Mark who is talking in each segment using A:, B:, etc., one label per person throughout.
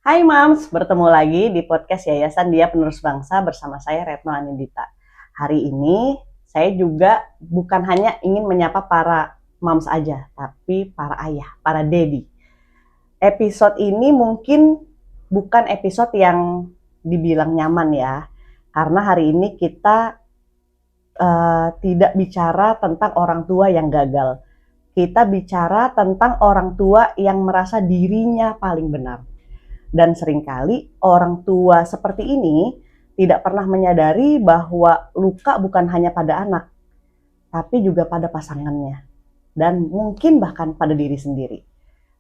A: Hai Mams, bertemu lagi di podcast Yayasan Dia Penerus Bangsa bersama saya Retno Anindita. Hari ini saya juga bukan hanya ingin menyapa para Mams aja, tapi para ayah, para daddy. Episode ini mungkin bukan episode yang dibilang nyaman ya, karena hari ini kita tidak bicara tentang orang tua yang gagal. Kita bicara tentang orang tua yang merasa dirinya paling benar. Dan seringkali orang tua seperti ini tidak pernah menyadari bahwa luka bukan hanya pada anak, tapi juga pada pasangannya. Dan mungkin bahkan pada diri sendiri.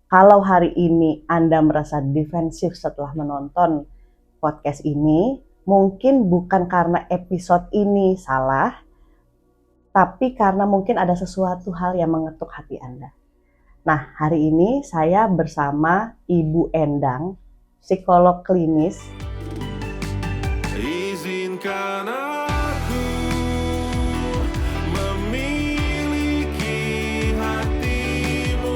A: Kalau hari ini Anda merasa defensif setelah menonton podcast ini, mungkin bukan karena episode ini salah, tapi karena mungkin ada sesuatu hal yang mengetuk hati Anda. Nah, hari ini saya bersama Ibu Endang, psikolog klinis.
B: Izinkan aku memiliki hatimu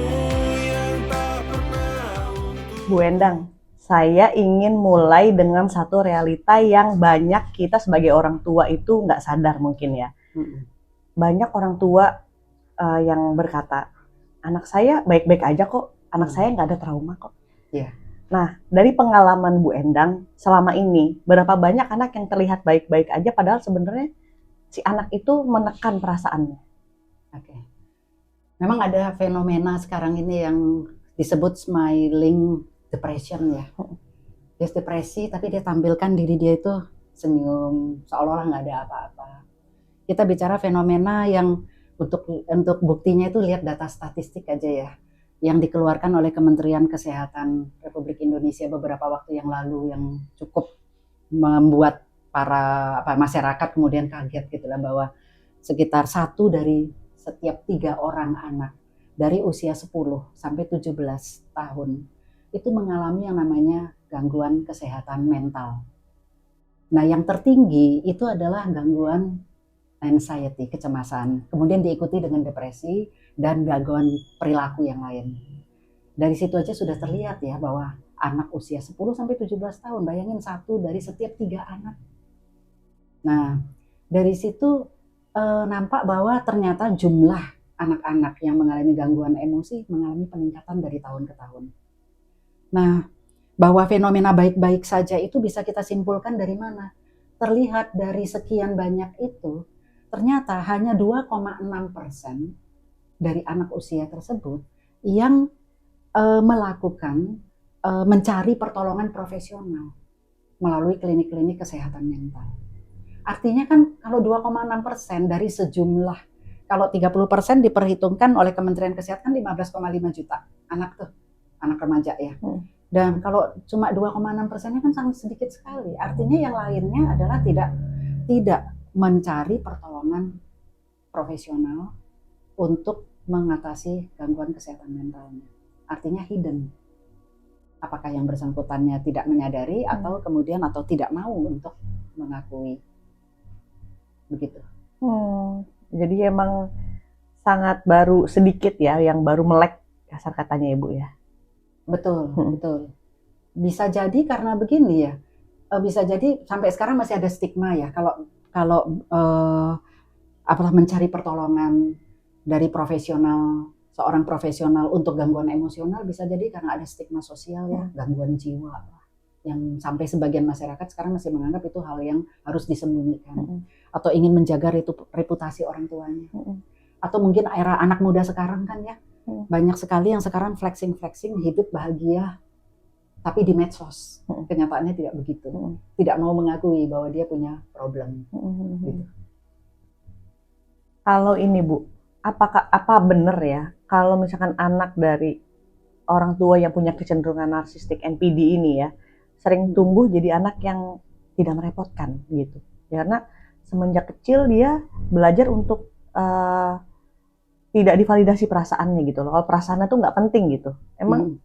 B: yang tak pernah untuk...
A: Bu Endang, saya ingin mulai dengan satu realita yang banyak kita sebagai orang tua itu nggak sadar mungkin ya. Banyak orang tua yang berkata, anak saya baik-baik aja kok, anak saya nggak ada trauma kok.
C: Iya.
A: Nah, dari pengalaman Bu Endang selama ini, berapa banyak anak yang terlihat baik-baik aja padahal sebenarnya si anak itu menekan perasaannya?
C: Oke. Memang ada fenomena sekarang ini yang disebut smiling depression ya. Dia depresi tapi dia tampilkan diri dia itu senyum, seolah-olah nggak ada apa-apa. Kita bicara fenomena yang untuk buktinya itu lihat data statistik aja ya, yang dikeluarkan oleh Kementerian Kesehatan Republik Indonesia beberapa waktu yang lalu, yang cukup membuat para masyarakat kemudian kaget gitu lah, bahwa sekitar 1 dari setiap 3 orang anak dari usia 10 sampai 17 tahun itu mengalami yang namanya gangguan kesehatan mental. Nah, yang tertinggi itu adalah gangguan anxiety, kecemasan, kemudian diikuti dengan depresi dan gangguan perilaku yang lain. Dari situ aja sudah terlihat ya bahwa anak usia 10 sampai 17 tahun, bayangin 1 dari setiap 3 anak. Nah, dari situ nampak bahwa ternyata jumlah anak-anak yang mengalami gangguan emosi mengalami peningkatan dari tahun ke tahun. Nah, bahwa fenomena baik-baik saja itu bisa kita simpulkan dari mana? Terlihat dari sekian banyak itu, ternyata hanya 2,6% dari anak usia tersebut yang melakukan mencari pertolongan profesional melalui klinik-klinik kesehatan mental. Artinya kan kalau 2,6% dari sejumlah, kalau 30% diperhitungkan oleh Kementerian Kesehatan 15,5 juta anak tuh, anak remaja ya. Dan kalau cuma 2,6%-nya kan sangat sedikit sekali. Artinya yang lainnya adalah tidak mencari pertolongan profesional untuk mengatasi gangguan kesehatan mentalnya. Artinya hidden. Apakah yang bersangkutannya tidak menyadari atau kemudian atau tidak mau untuk mengakui. Begitu.
A: Jadi emang sangat baru sedikit ya yang baru melek, kasar katanya Ibu ya.
C: Betul, betul. Bisa jadi karena begini ya. Bisa jadi sampai sekarang masih ada stigma ya kalau mencari pertolongan dari seorang profesional untuk gangguan emosional, bisa jadi karena ada stigma sosial ya, gangguan jiwa, yang sampai sebagian masyarakat sekarang masih menganggap itu hal yang harus disembunyikan, atau ingin menjaga reputasi orang tuanya, atau mungkin era anak muda sekarang kan ya, banyak sekali yang sekarang flexing hidup bahagia tapi di medsos. Kenyataannya tidak begitu, tidak mau mengakui bahwa dia punya problem. Gitu.
A: Kalau ini Bu, apa benar ya kalau misalkan anak dari orang tua yang punya kecenderungan narsistik NPD ini ya sering tumbuh jadi anak yang tidak merepotkan gitu? Karena semenjak kecil dia belajar untuk tidak divalidasi perasaannya gitu loh. Kalau perasaannya tuh nggak penting gitu. Emang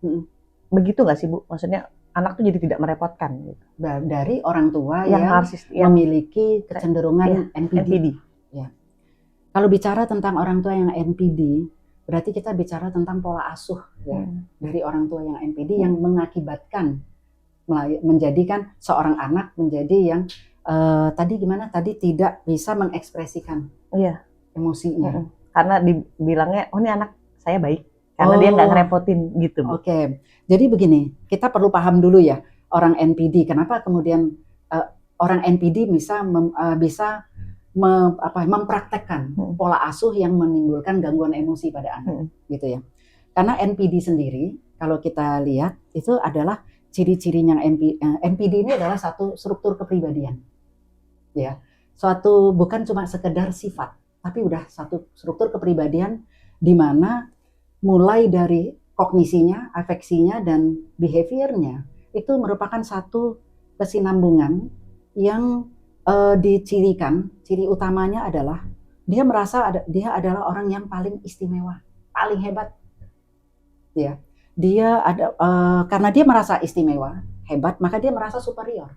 A: begitu nggak sih Bu? Maksudnya anak tuh jadi tidak merepotkan gitu.
C: Dari orang tua yang
A: narsis, yang
C: memiliki kecenderungan NPD. Ya. Kalau bicara tentang orang tua yang NPD, berarti kita bicara tentang pola asuh ya, dari orang tua yang NPD yang mengakibatkan menjadikan seorang anak menjadi yang tadi tidak bisa mengekspresikan
A: Iya.
C: emosinya.
A: Karena dibilangnya, oh ini anak saya baik, karena dia nggak ngerepotin gitu, Bu.
C: Oke. Jadi begini, kita perlu paham dulu ya orang NPD. Kenapa kemudian orang NPD bisa mempraktekkan pola asuh yang menimbulkan gangguan emosi pada anak, gitu ya. Karena NPD sendiri, kalau kita lihat itu adalah ciri-cirinya NPD ini adalah satu struktur kepribadian, ya. Suatu bukan cuma sekedar sifat, tapi udah satu struktur kepribadian di mana mulai dari kognisinya, afeksinya, dan behaviornya itu merupakan satu kesinambungan yang dicirikan. Ciri utamanya adalah dia merasa dia adalah orang yang paling istimewa, paling hebat. Ya, dia karena dia merasa istimewa, hebat, maka dia merasa superior.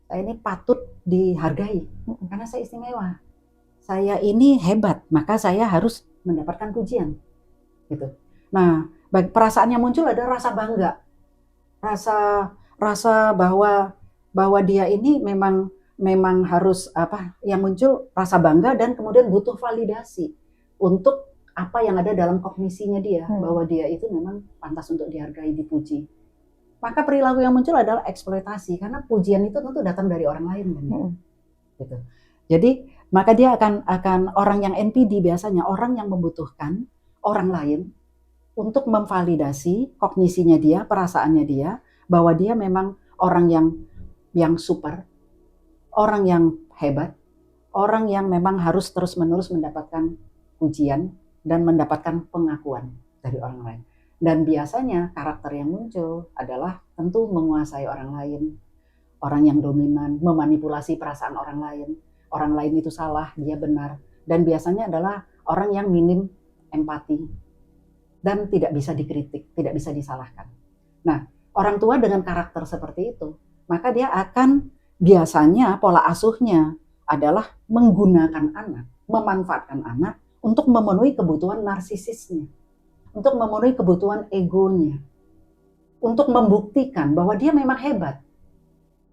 C: Saya ini patut dihargai karena saya istimewa. Saya ini hebat, maka saya harus mendapatkan pujian. Gitu. Nah, perasaan yang muncul ada rasa bangga, rasa bahwa dia ini memang harus yang muncul rasa bangga dan kemudian butuh validasi untuk apa yang ada dalam kognisinya dia, bahwa dia itu memang pantas untuk dihargai, dipuji. Maka perilaku yang muncul adalah eksploitasi, karena pujian itu tentu datang dari orang lain kan. Gitu. Jadi maka dia akan orang yang NPD biasanya orang yang membutuhkan orang lain untuk memvalidasi kognisinya dia, perasaannya dia, bahwa dia memang orang yang super, orang yang hebat, orang yang memang harus terus-menerus mendapatkan pujian dan mendapatkan pengakuan dari orang lain. Dan biasanya karakter yang muncul adalah tentu menguasai orang lain, orang yang dominan, memanipulasi perasaan orang lain itu salah, dia benar, dan biasanya adalah orang yang minim empati dan tidak bisa dikritik, tidak bisa disalahkan. Nah, orang tua dengan karakter seperti itu, maka dia akan biasanya pola asuhnya adalah menggunakan anak, memanfaatkan anak untuk memenuhi kebutuhan narsisisnya, untuk memenuhi kebutuhan egonya, untuk membuktikan bahwa dia memang hebat.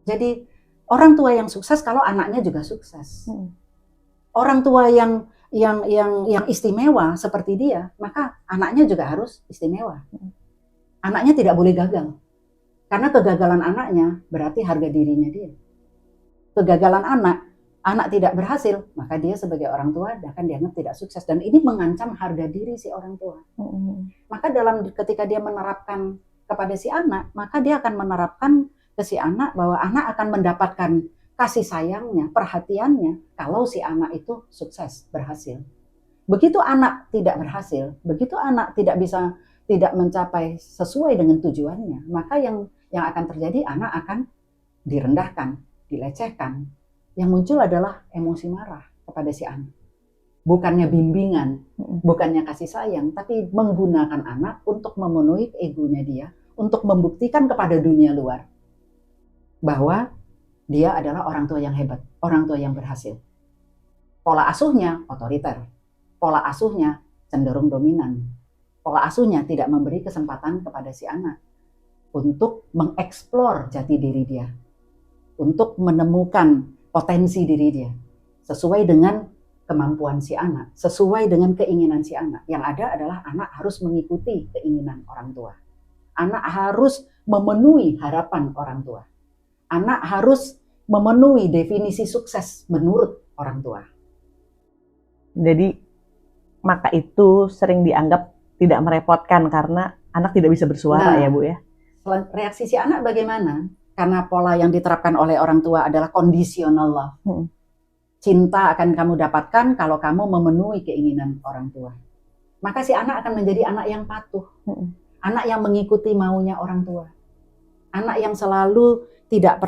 C: Jadi orang tua yang sukses kalau anaknya juga sukses. Orang tua yang istimewa seperti dia, maka anaknya juga harus istimewa. Anaknya tidak boleh gagal. Karena kegagalan anaknya berarti harga dirinya dia. Kegagalan anak tidak berhasil, maka dia sebagai orang tua akan dianggap tidak sukses. Dan ini mengancam harga diri si orang tua. Maka ketika dia menerapkan kepada si anak, maka dia akan menerapkan ke si anak bahwa anak akan mendapatkan kasih sayangnya, perhatiannya kalau si anak itu sukses, berhasil. Begitu anak tidak berhasil, begitu anak tidak mencapai sesuai dengan tujuannya, maka yang akan terjadi, anak akan direndahkan, dilecehkan. Yang muncul adalah emosi marah kepada si anak. Bukannya bimbingan, bukannya kasih sayang, tapi menggunakan anak untuk memenuhi egonya dia, untuk membuktikan kepada dunia luar bahwa dia adalah orang tua yang hebat, orang tua yang berhasil. Pola asuhnya otoriter, pola asuhnya cenderung dominan, pola asuhnya tidak memberi kesempatan kepada si anak untuk mengeksplor jati diri dia, untuk menemukan potensi diri dia, sesuai dengan kemampuan si anak, sesuai dengan keinginan si anak. Yang ada adalah anak harus mengikuti keinginan orang tua. Anak harus memenuhi harapan orang tua. Anak harus memenuhi definisi sukses menurut orang tua.
A: Jadi maka itu sering dianggap tidak merepotkan karena anak tidak bisa bersuara, ya Bu ya.
C: Reaksi si anak bagaimana? Karena pola yang diterapkan oleh orang tua adalah conditional love. Cinta akan kamu dapatkan kalau kamu memenuhi keinginan orang tua. Maka si anak akan menjadi anak yang patuh. Anak yang mengikuti maunya orang tua. Anak yang selalu tidak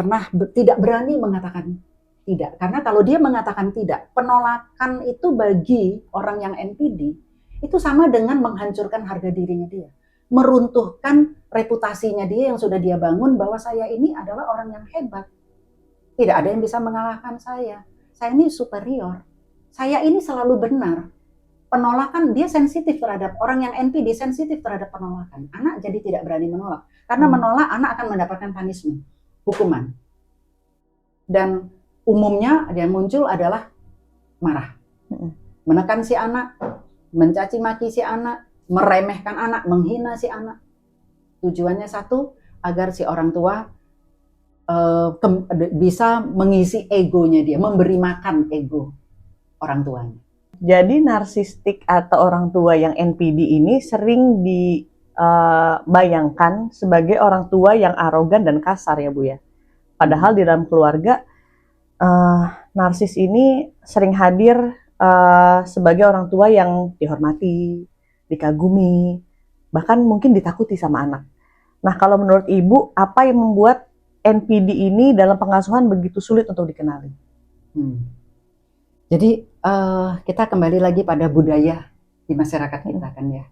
C: berani mengatakan tidak. Karena kalau dia mengatakan tidak, penolakan itu bagi orang yang NPD itu sama dengan menghancurkan harga dirinya dia. Meruntuhkan reputasinya dia yang sudah dia bangun bahwa saya ini adalah orang yang hebat. Tidak ada yang bisa mengalahkan saya. Saya ini superior. Saya ini selalu benar. penolakan, dia sensitif terhadap orang yang NPD, sensitif terhadap penolakan. Anak jadi tidak berani menolak. Karena menolak, anak akan mendapatkan punishment, hukuman. Dan umumnya yang muncul adalah marah. Menekan si anak, mencaci maki si anak, meremehkan anak, menghina si anak. Tujuannya satu, agar si orang tua bisa mengisi egonya dia, memberi makan ego orang tuanya.
A: Jadi narsistik atau orang tua yang NPD ini sering dibayangkan sebagai orang tua yang arogan dan kasar ya Bu ya. Padahal di dalam keluarga narsis ini sering hadir sebagai orang tua yang dihormati, dikagumi, bahkan mungkin ditakuti sama anak. Nah kalau menurut Ibu, apa yang membuat NPD ini dalam pengasuhan begitu sulit untuk dikenali?
C: Jadi kita kembali lagi pada budaya di masyarakat kita kan ya.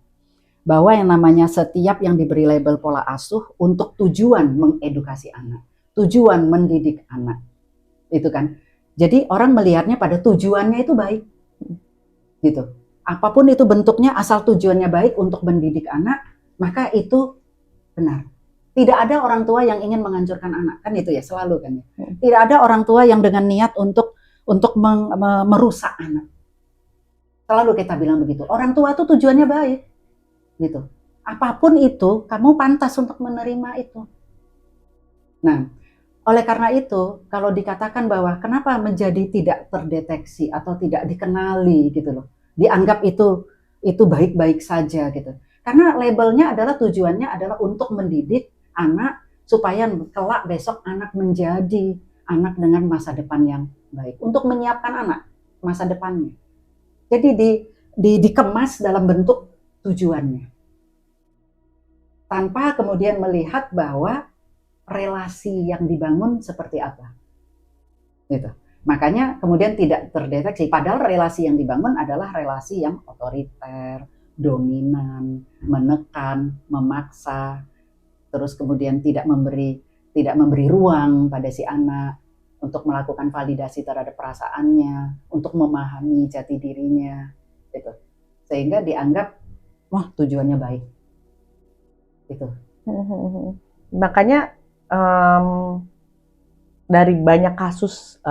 C: Bahwa yang namanya setiap yang diberi label pola asuh untuk tujuan mengedukasi anak, tujuan mendidik anak. Itu kan. Jadi orang melihatnya pada tujuannya itu baik. Gitu. Apapun itu bentuknya asal tujuannya baik untuk mendidik anak, maka itu benar. Tidak ada orang tua yang ingin menghancurkan anak, kan itu ya selalu kan ya. Tidak ada orang tua yang dengan niat untuk merusak anak. Selalu kita bilang begitu. Orang tua itu tujuannya baik. Gitu. Apapun itu, kamu pantas untuk menerima itu. Nah, oleh karena itu, kalau dikatakan bahwa kenapa menjadi tidak terdeteksi atau tidak dikenali gitu loh. Dianggap itu baik-baik saja gitu. Karena labelnya adalah tujuannya adalah untuk mendidik anak supaya kelak besok anak menjadi anak dengan masa depan yang baik, untuk menyiapkan anak masa depannya. Jadi dikemas dalam bentuk tujuannya, tanpa kemudian melihat bahwa relasi yang dibangun seperti apa. Gitu. Makanya kemudian tidak terdeteksi. Padahal relasi yang dibangun adalah relasi yang otoriter, dominan, menekan, memaksa, terus kemudian tidak memberi ruang pada si anak untuk melakukan validasi terhadap perasaannya, untuk memahami jati dirinya, gitu. Sehingga dianggap, wah tujuannya baik, gitu.
A: Makanya dari banyak kasus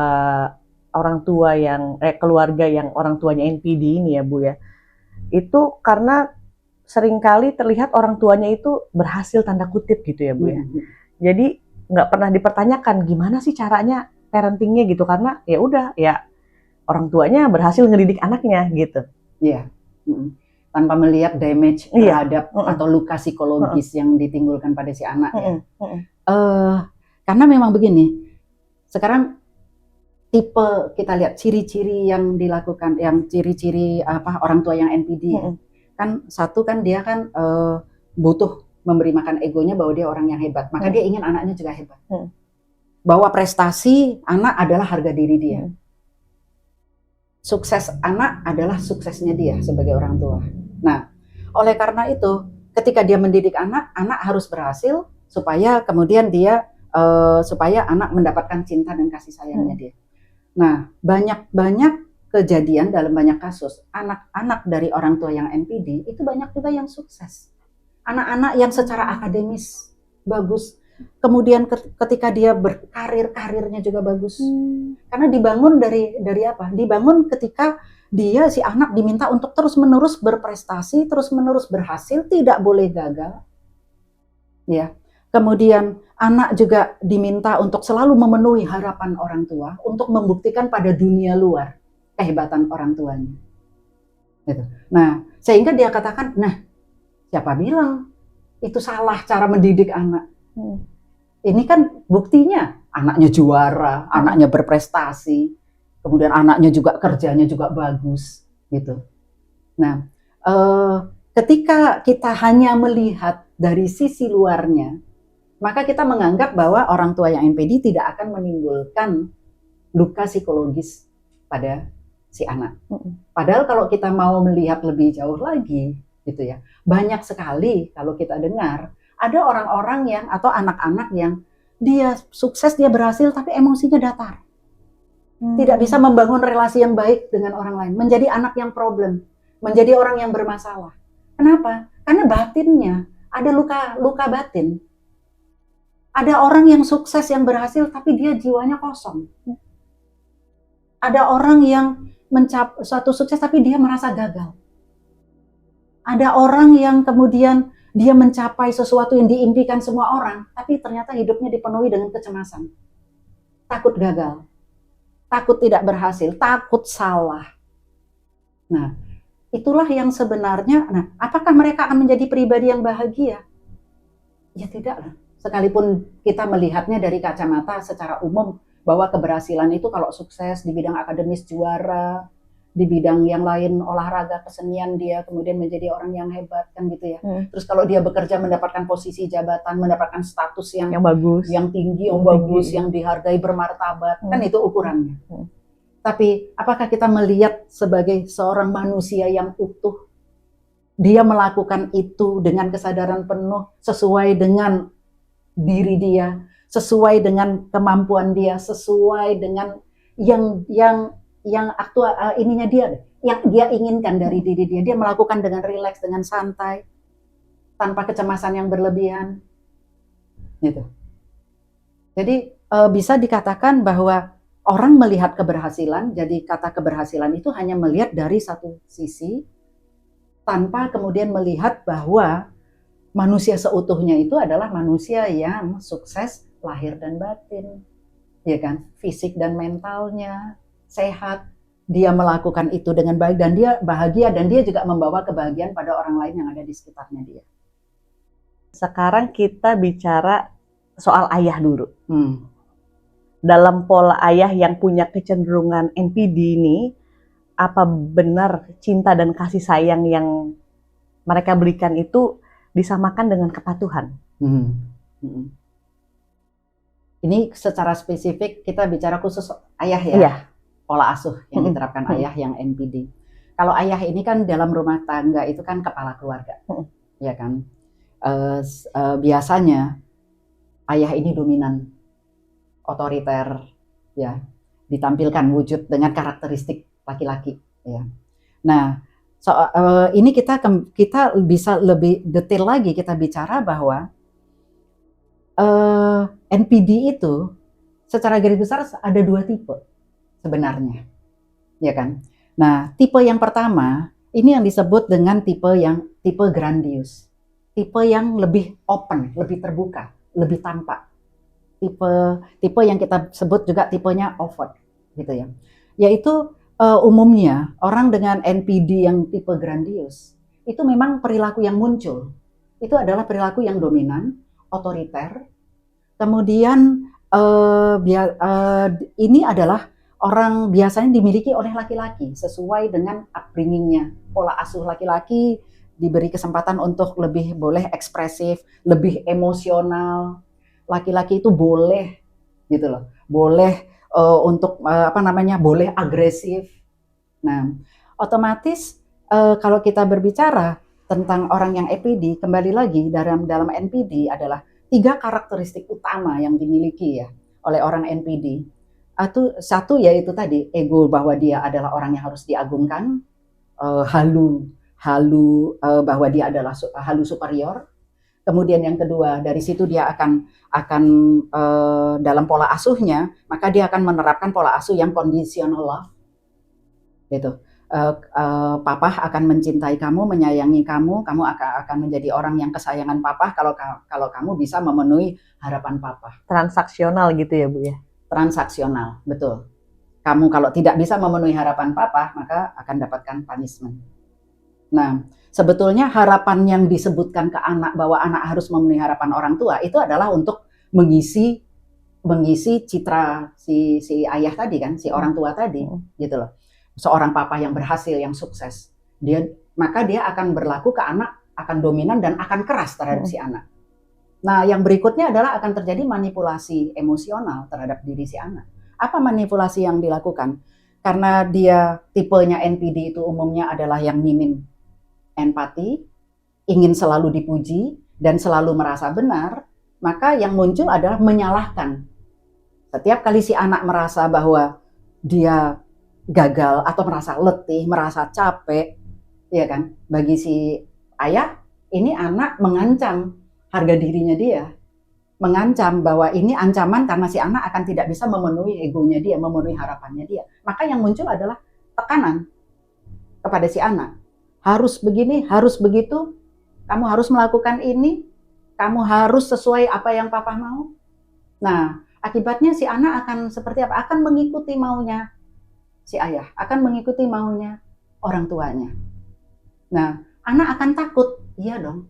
A: orang tua yang keluarga yang orang tuanya NPD ini ya Bu ya, itu karena seringkali terlihat orang tuanya itu berhasil tanda kutip gitu ya Bu ya. Jadi nggak pernah dipertanyakan gimana sih caranya parentingnya gitu, karena ya udah ya orang tuanya berhasil ngedidik anaknya gitu.
C: Iya. Tanpa melihat damage terhadap atau luka psikologis yang ditimbulkan pada si anak ya. Karena memang begini. Sekarang tipe kita lihat ciri-ciri yang dilakukan, yang ciri-ciri orang tua yang NPD ya. Kan satu kan dia kan butuh memberi makan egonya bahwa dia orang yang hebat, maka dia ingin anaknya juga hebat. Bahwa prestasi anak adalah harga diri dia. Sukses anak adalah suksesnya dia sebagai orang tua. Nah, oleh karena itu, ketika dia mendidik anak, anak harus berhasil supaya kemudian dia supaya anak mendapatkan cinta dan kasih sayangnya dia. Nah, banyak kejadian dalam banyak kasus anak-anak dari orang tua yang NPD itu banyak juga yang sukses. Anak-anak yang secara akademis bagus, kemudian ketika dia berkarir, karirnya juga bagus. Karena dibangun dari apa? Dibangun ketika dia si anak diminta untuk terus-menerus berprestasi, terus-menerus berhasil, tidak boleh gagal. Ya. Kemudian anak juga diminta untuk selalu memenuhi harapan orang tua untuk membuktikan pada dunia luar kehebatan orang tuanya. Gitu. Nah, sehingga dia katakan, nah, siapa bilang itu salah cara mendidik anak? Ini kan buktinya anaknya juara, anaknya berprestasi, kemudian anaknya juga kerjanya juga bagus, gitu. Nah, ketika kita hanya melihat dari sisi luarnya, maka kita menganggap bahwa orang tua yang NPD tidak akan menimbulkan luka psikologis pada si anak. Padahal kalau kita mau melihat lebih jauh lagi, gitu ya, banyak sekali kalau kita dengar ada orang-orang yang atau anak-anak yang dia sukses, dia berhasil, tapi emosinya datar. Tidak bisa membangun relasi yang baik dengan orang lain. Menjadi anak yang problem. menjadi orang yang bermasalah. Kenapa? Karena batinnya ada luka batin. Ada orang yang sukses, yang berhasil, tapi dia jiwanya kosong. Ada orang yang mencapai suatu sukses, tapi dia merasa gagal. Ada orang yang kemudian dia mencapai sesuatu yang diimpikan semua orang, tapi ternyata hidupnya dipenuhi dengan kecemasan. Takut gagal, takut tidak berhasil, takut salah. Nah, itulah yang sebenarnya, apakah mereka akan menjadi pribadi yang bahagia? Ya tidaklah. Sekalipun kita melihatnya dari kacamata secara umum, bahwa keberhasilan itu kalau sukses di bidang akademis juara, di bidang yang lain olahraga, kesenian dia kemudian menjadi orang yang hebat kan gitu ya. Terus kalau dia bekerja mendapatkan posisi jabatan, mendapatkan status yang
A: bagus,
C: yang tinggi, yang bagus, yang dihargai bermartabat, kan itu ukurannya. Tapi apakah kita melihat sebagai seorang manusia yang utuh, dia melakukan itu dengan kesadaran penuh, sesuai dengan diri dia, sesuai dengan kemampuan dia, sesuai dengan yang aktual ininya dia, yang dia inginkan dari diri dia. Dia melakukan dengan rileks, dengan santai, tanpa kecemasan yang berlebihan. Gitu. Jadi bisa dikatakan bahwa orang melihat keberhasilan, jadi kata keberhasilan itu hanya melihat dari satu sisi, tanpa kemudian melihat bahwa manusia seutuhnya itu adalah manusia yang sukses lahir dan batin, ya kan? Fisik dan mentalnya sehat, dia melakukan itu dengan baik dan dia bahagia, dan dia juga membawa kebahagiaan pada orang lain yang ada di sekitarnya dia.
A: Sekarang kita bicara soal ayah dulu. Dalam pola ayah yang punya kecenderungan NPD ini, apa benar cinta dan kasih sayang yang mereka berikan itu disamakan dengan kepatuhan?
C: Ini secara spesifik kita bicara khusus ayah ya,
A: Iya.
C: Pola asuh yang diterapkan ayah yang NPD. Kalau ayah ini kan dalam rumah tangga itu kan kepala keluarga, ya kan. Biasanya ayah ini dominan, otoriter, ya, ditampilkan wujud dengan karakteristik laki-laki, ya. Nah, ini kita bisa lebih detail lagi kita bicara bahwa NPD itu secara garis besar ada dua tipe sebenarnya, ya kan. Nah, tipe yang pertama ini yang disebut dengan tipe grandius, tipe yang lebih open, lebih terbuka, lebih tampak. Tipe yang kita sebut juga tipenya overt, gitu ya. Yaitu umumnya orang dengan NPD yang tipe grandius itu memang perilaku yang muncul itu adalah perilaku yang dominan, otoriter. Kemudian ini adalah orang biasanya dimiliki oleh laki-laki sesuai dengan upbringingnya. Pola asuh laki-laki diberi kesempatan untuk lebih boleh ekspresif, lebih emosional. Laki-laki itu boleh, gitu loh, boleh untuk boleh agresif. Nah, otomatis kalau kita berbicara tentang orang yang NPD, kembali lagi dalam NPD adalah 3 karakteristik utama yang dimiliki ya oleh orang NPD. Satu yaitu tadi ego, bahwa dia adalah orang yang harus diagungkan, halu bahwa dia adalah halu superior. Kemudian yang kedua, dari situ dia akan dalam pola asuhnya, maka dia akan menerapkan pola asuh yang conditional love. Gitu. Papa akan mencintai kamu, menyayangi kamu akan menjadi orang yang kesayangan papa kalau kamu bisa memenuhi harapan papa.
A: Transaksional gitu ya, Bu ya?
C: Transaksional, betul. Kamu kalau tidak bisa memenuhi harapan papa, maka akan dapatkan punishment. Nah, sebetulnya harapan yang disebutkan ke anak bahwa anak harus memenuhi harapan orang tua itu adalah untuk mengisi citra si ayah tadi kan, si orang tua tadi, gitu loh. Seorang papa yang berhasil, yang sukses, maka dia akan berlaku ke anak, akan dominan dan akan keras terhadap si anak. Nah, yang berikutnya adalah akan terjadi manipulasi emosional terhadap diri si anak. Apa manipulasi yang dilakukan? Karena dia tipenya NPD itu umumnya adalah yang minim empati, ingin selalu dipuji, dan selalu merasa benar, maka yang muncul adalah menyalahkan. Setiap kali si anak merasa bahwa dia gagal atau merasa letih, merasa capek, Iya kan? Bagi si ayah, ini anak mengancam harga dirinya dia. Mengancam bahwa ini ancaman karena si anak akan tidak bisa memenuhi egonya dia, memenuhi harapannya dia. Maka yang muncul adalah tekanan kepada si anak. Harus begini, harus begitu, kamu harus melakukan ini, kamu harus sesuai apa yang papa mau. Nah, akibatnya si anak akan seperti apa? Akan mengikuti maunya si ayah, akan mengikuti maunya orang tuanya. Nah, anak akan takut, iya dong.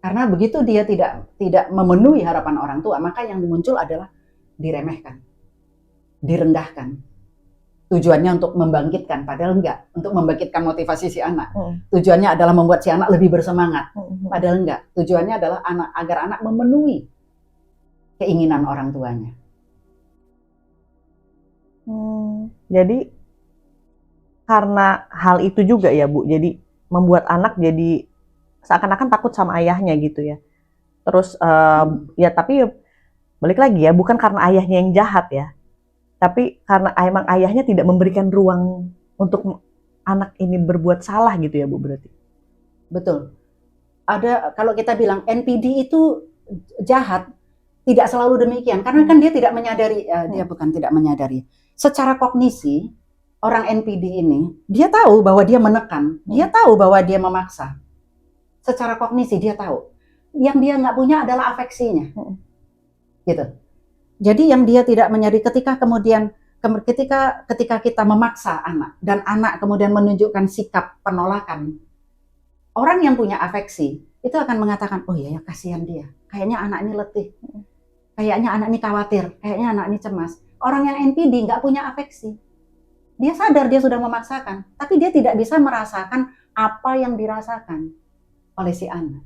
C: Karena begitu dia tidak memenuhi harapan orang tua, maka yang muncul adalah diremehkan, direndahkan. Tujuannya untuk membangkitkan, padahal enggak. Untuk membangkitkan motivasi si anak. Tujuannya adalah membuat si anak lebih bersemangat, padahal enggak. Tujuannya adalah agar anak memenuhi keinginan orang tuanya.
A: Jadi karena hal itu juga ya Bu, jadi membuat anak jadi seakan-akan takut sama ayahnya gitu ya. Terus ya tapi balik lagi ya, bukan karena ayahnya yang jahat ya, tapi karena emang ayahnya tidak memberikan ruang untuk anak ini berbuat salah gitu ya Bu berarti.
C: Betul. Ada, kalau kita bilang NPD itu jahat, tidak selalu demikian, karena kan dia tidak menyadari, dia bukan tidak menyadari. Secara kognisi, orang NPD ini, dia tahu bahwa dia menekan, dia tahu bahwa dia memaksa. Secara kognisi dia tahu. Yang dia nggak punya adalah afeksinya. Gitu. Jadi yang dia tidak menyadari ketika kemudian ketika kita memaksa anak dan anak kemudian menunjukkan sikap penolakan, orang yang punya afeksi itu akan mengatakan, oh ya kasihan dia, kayaknya anak ini letih, kayaknya anak ini khawatir, kayaknya anak ini cemas. Orang yang NPD nggak punya afeksi, dia sadar dia sudah memaksakan, tapi dia tidak bisa merasakan apa yang dirasakan oleh si anak.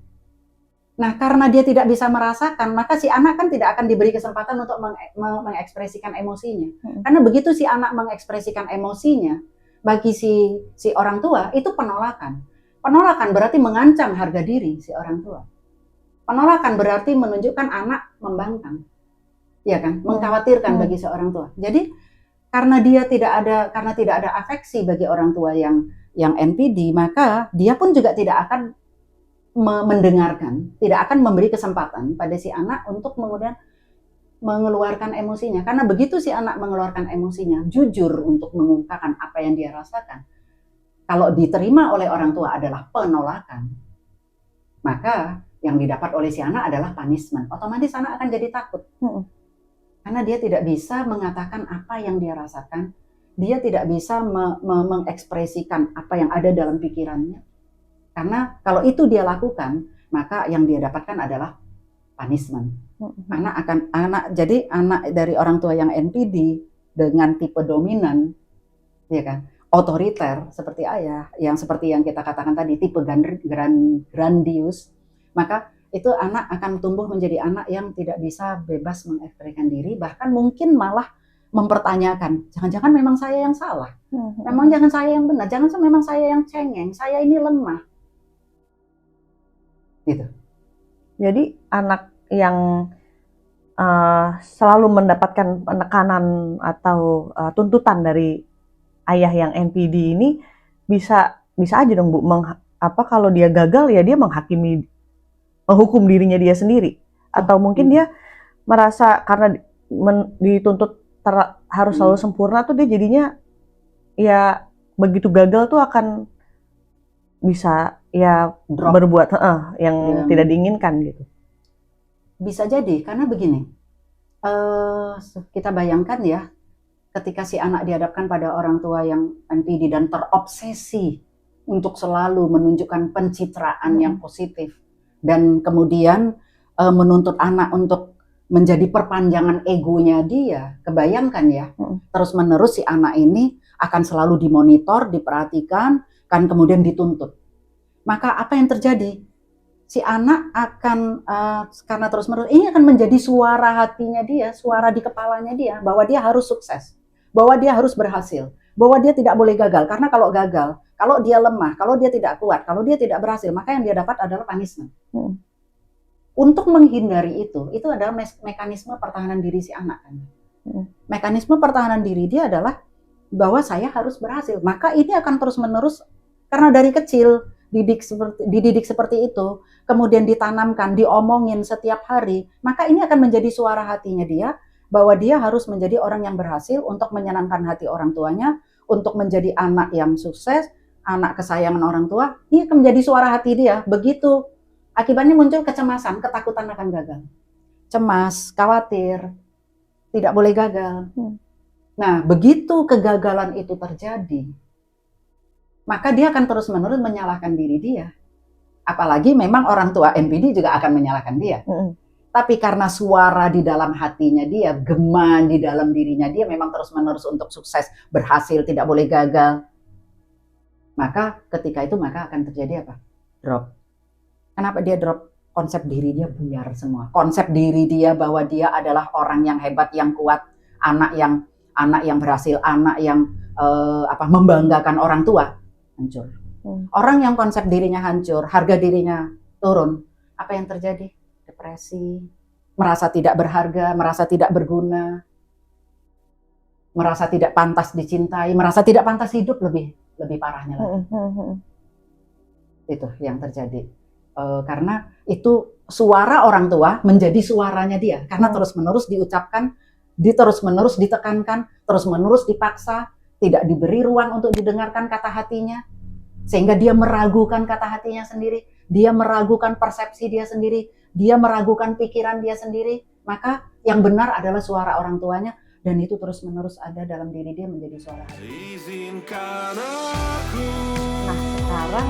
C: Nah, karena dia tidak bisa merasakan, maka si anak kan tidak akan diberi kesempatan untuk mengekspresikan emosinya. Karena begitu si anak mengekspresikan emosinya, bagi si orang tua itu penolakan. Penolakan berarti mengancam harga diri si orang tua. Penolakan berarti menunjukkan anak membangkang. Ya kan? Mengkhawatirkan bagi seorang tua. Jadi karena tidak ada afeksi bagi orang tua yang NPD, maka dia pun juga tidak akan mendengarkan, tidak akan memberi kesempatan pada si anak untuk kemudian mengeluarkan emosinya. Karena begitu si anak mengeluarkan emosinya, jujur untuk mengungkapkan apa yang dia rasakan, kalau diterima oleh orang tua adalah penolakan, maka yang didapat oleh si anak adalah punishment. Otomatis anak akan jadi takut. Karena dia tidak bisa mengatakan apa yang dia rasakan, dia tidak bisa mengekspresikan apa yang ada dalam pikirannya. Karena kalau itu dia lakukan, maka yang dia dapatkan adalah punishment. Jadi anak dari orang tua yang NPD dengan tipe dominan, ya kan, otoriter seperti ayah, yang seperti yang kita katakan tadi, tipe grandius, maka itu anak akan tumbuh menjadi anak yang tidak bisa bebas mengekspresikan diri, bahkan mungkin malah mempertanyakan, jangan-jangan memang saya yang salah, memang jangan saya yang benar, jangan memang saya yang cengeng, saya ini lemah. Gitu.
A: Jadi anak yang selalu mendapatkan penekanan atau tuntutan dari ayah yang NPD ini bisa aja dong Bu, kalau dia gagal ya dia menghukum dirinya dia sendiri, atau mungkin dia merasa karena dituntut harus selalu sempurna tuh dia jadinya ya begitu gagal tuh akan bisa ya berbuat yang tidak diinginkan gitu.
C: Bisa jadi, karena begini, kita bayangkan ya, ketika si anak dihadapkan pada orang tua yang NPD dan terobsesi untuk selalu menunjukkan pencitraan yang positif, dan kemudian menuntut anak untuk menjadi perpanjangan egonya dia, kebayangkan ya, terus-menerus si anak ini akan selalu dimonitor, diperhatikan, kan kemudian dituntut. Maka apa yang terjadi? Si anak akan, karena terus-menerus, ini akan menjadi suara hatinya dia, suara di kepalanya dia, bahwa dia harus sukses, bahwa dia harus berhasil, bahwa dia tidak boleh gagal, karena kalau gagal, kalau dia lemah, kalau dia tidak kuat, kalau dia tidak berhasil, maka yang dia dapat adalah punishment. Untuk menghindari itu adalah mekanisme pertahanan diri si anak. Mekanisme pertahanan diri dia adalah bahwa saya harus berhasil, maka ini akan terus-menerus Karena dari kecil dididik seperti itu, kemudian ditanamkan, diomongin setiap hari, maka ini akan menjadi suara hatinya dia, bahwa dia harus menjadi orang yang berhasil untuk menyenangkan hati orang tuanya, untuk menjadi anak yang sukses, anak kesayangan orang tua. Ini akan menjadi suara hati dia. Begitu akibatnya muncul kecemasan, ketakutan akan gagal. Cemas, khawatir, tidak boleh gagal. Nah, begitu kegagalan itu terjadi, maka dia akan terus-menerus menyalahkan diri dia. Apalagi memang orang tua NPD juga akan menyalahkan dia. Tapi karena suara di dalam hatinya dia, gema di dalam dirinya dia memang terus-menerus untuk sukses, berhasil, tidak boleh gagal. Maka ketika itu maka akan terjadi apa? Drop. Kenapa dia drop? Konsep diri dia buyar semua. Konsep diri dia bahwa dia adalah orang yang hebat, yang kuat, anak yang berhasil, anak yang membanggakan orang tua, hancur. Orang yang konsep dirinya hancur, harga dirinya turun, apa yang terjadi? Depresi, merasa tidak berharga, merasa tidak berguna, merasa tidak pantas dicintai, merasa tidak pantas hidup, lebih parahnya lagi. Itu yang terjadi. Karena itu suara orang tua menjadi suaranya dia, karena terus-menerus diucapkan, terus-menerus ditekankan, terus-menerus dipaksa, tidak diberi ruang untuk didengarkan kata hatinya, sehingga dia meragukan kata hatinya sendiri, dia meragukan persepsi dia sendiri, dia meragukan pikiran dia sendiri. Maka yang benar adalah suara orang tuanya, dan itu terus-menerus ada dalam diri dia menjadi suara hati.
B: Izinkan aku.
A: Nah, sekarang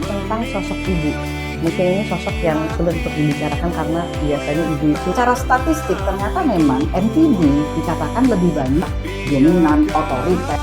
A: tentang sosok ibu. Mungkin ini sosok yang sulit untuk dibicarakan karena biasanya ibu itu
C: Secara statistik ternyata memang NPD dikatakan lebih banyak dominan, otoriter.